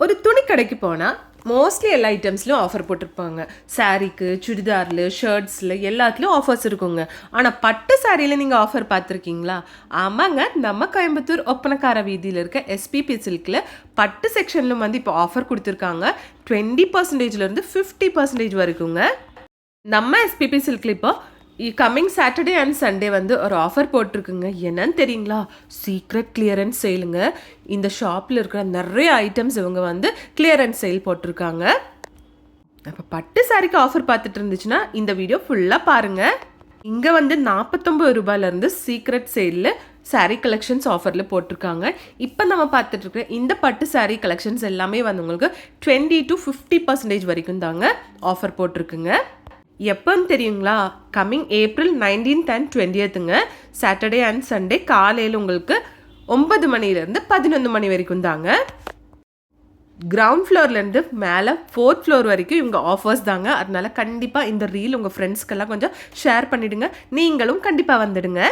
ஒரு துணி கடைக்கு போனால் மோஸ்ட்லி எல்லா ஐட்டம்ஸ்லையும் ஆஃபர் போட்டிருப்பாங்க. சாரீக்கு, சுடிதாரில், ஷர்ட்ஸில் எல்லாத்துலேயும் ஆஃபர்ஸ் இருக்குங்க. ஆனால் பட்டு சாரியில் நீங்கள் ஆஃபர் பார்த்துருக்கீங்களா? ஆமாங்க, நம்ம கோயம்புத்தூர் ஒப்பனக்கார வீதியில் இருக்க எஸ்பிபி சில்கில் பட்டு செக்ஷனில் வந்து இப்போ ஆஃபர் கொடுத்துருக்காங்க. 20%லேருந்து 50% வரைக்குங்க. நம்ம எஸ்பிபி சில்கில் இப்போ கம்மிங் சாட்டர்டே அண்ட் சண்டே வந்து ஒரு ஆஃபர் போட்டிருக்குங்க. என்னன்னு தெரியுங்களா? சீக்ரெட் கிளியரன்ஸ் சேலுங்க. இந்த ஷாப்பில் இருக்கிற நிறைய ஐட்டம்ஸ் இவங்க வந்து கிளியரன்ஸ் சேல் போட்டிருக்காங்க. அப்போ பட்டு சாரிக்கு ஆஃபர் பார்த்துட்டு இருந்துச்சுன்னா இந்த வீடியோ ஃபுல்லாக பாருங்கள். இங்கே வந்து 49 ரூபாயிலேருந்து சீக்ரெட் சேலில் சாரீ கலெக்ஷன்ஸ் ஆஃபரில் போட்டிருக்காங்க. இப்போ நம்ம பார்த்துட்ருக்க இந்த பட்டு சாரீ கலெக்ஷன்ஸ் எல்லாமே வந்து உங்களுக்கு 20 to 50% வரைக்கும் தாங்க ஆஃபர் போட்டிருக்குங்க. எப்போன்னு தெரியுங்களா? Coming April 19th and 20th Saturday and Sunday காலையில் உங்களுக்கு 9 மணிலேருந்து 11 மணி வரைக்கும் தாங்க. கிரவுண்ட் ஃப்ளோர்லேருந்து மேலே 4th ஃப்ளோர் வரைக்கும் இவங்க ஆஃபர்ஸ் தாங்க. அதனால கண்டிப்பாக இந்த ரீல் உங்கள் ஃப்ரெண்ட்ஸ்க்கெல்லாம் கொஞ்சம் ஷேர் பண்ணிவிடுங்க. நீங்களும் கண்டிப்பாக வந்துடுங்க.